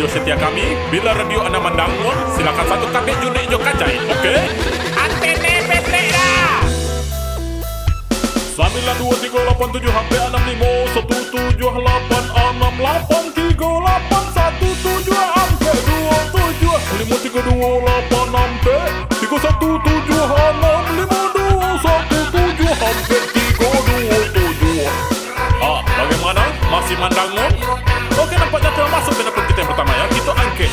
radio setia kami. Bila radio Anda mendangun, silakan satu kabel unit jo kacai, oke? Antene petek dah. 9238 HP 65 178 68 38 17 sampai 27 5328 sampai 317 sampai 327. Bagaimana? Masih mandangun? Oke, nampaknya telah masuk ke dalam kita yang pertama ya. Kita angket.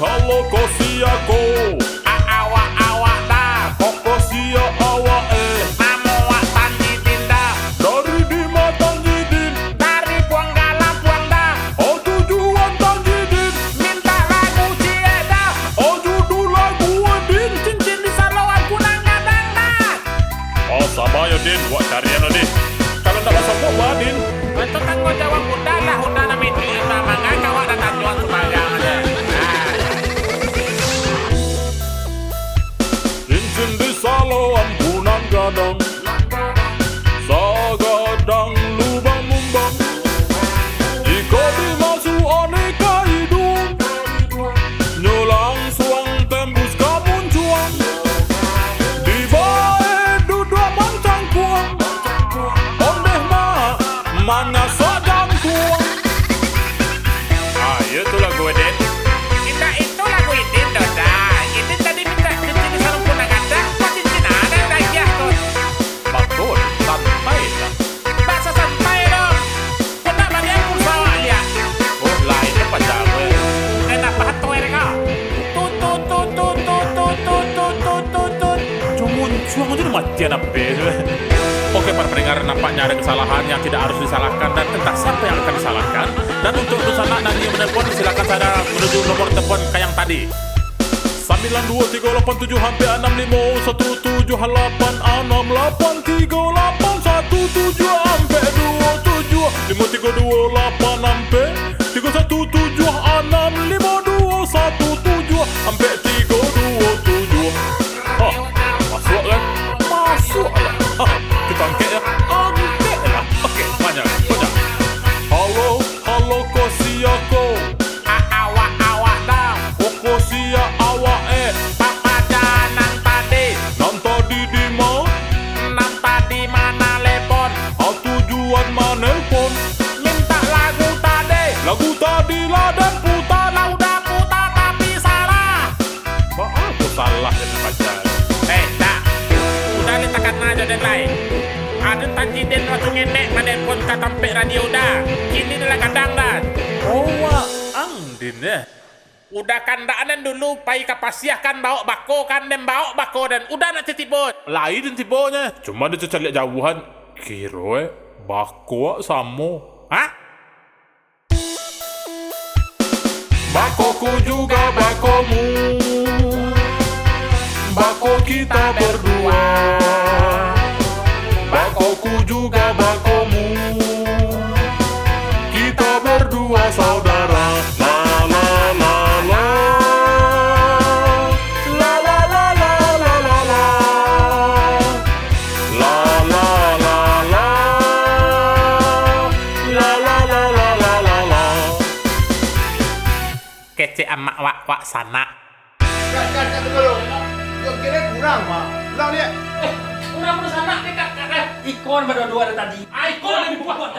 Halo kosiako. Awak dah. Kokosia awak Namo wak tanjidin dah. dari di matang jidin. Dari buang galah buang dah. Oh tujuan tanjidin. Minta lagu cie dah. Oh judul lagu Din. Cincin di salongan kunang gadang dah. Oh sabar ya Din, buat carian Din. Kalau tak masuk buat Din. Itu tanggung jawab udah nak meeting mama nggak kawak datang jual sembahyang aja. Cincin di salongan kunang gadang. Sagadang lubang mumbang. Jika dimasuk aneka hidung. Nyulang suang tembus kamun cuang. Di bae duduk mancang kuang. Ondeh mak mana sadang kuang. Itu lagu Din. Minta itu lagu Idin dah. Idin tadi minta cincin di salon kunang gadang. Kok cincin ada dah ya tuh. Betul, santai lah. Bahasa sampai dong. Kau tak bagi aku sawah lihat. Oh lainnya pacar gue. Enak banget tuh mereka. Tut. Cuman cuang aja udah matian apa? Oke para pendengar, nampaknya ada kesalahan yang tidak harus disalahkan dan entah siapa yang akan disalahkan. Dan untuk sana dan yang menelpon silakan saya menuju nomor telepon kayak yang tadi. 92387 sampai 65 178 68 38 17 sampai 27 5328 sampai 317 652 17 sampai 327. Masuk kan? Masuk lah. Kita angkat ya. Angkat lah. Oke, banyak. Halo kosiako. Awak dah. Kokosia awak Papa dah nang tadi. Nan tadi di mau. Nang tadi mana lepon. Tujuan manelpon. Minta lagu tadi. Lagu tadi lah dan putar. Lah udah putar tapi salah. Aku salah jadi pacar. Tak. Udah letakkan aja dan lain. Ada tanjidin waktu ngenek menelpon ke tampik radio dah. Kini dah kadang dah. Oh wah, Andin ya. Udah kandaanan dulu pai kapasiah kan bawa bako kan dan bawa bako dan udah nak titipun. Lain tibonya. Cuma dia cari jauhan. Kira bako samo. Hah? Bakoku juga bakomu. Bako kita berdua. Bakoku juga bakomu. Kita berdua saudara. La la la la. La la la la la la la. La la la la. La la la la la la la. Kece amak wak sana. Kan dulu. Yo kira kurang, Pak. Kurang dia. Kurang sana dekat. Ikon berdua-dua tadi. Ikon lebih kuat.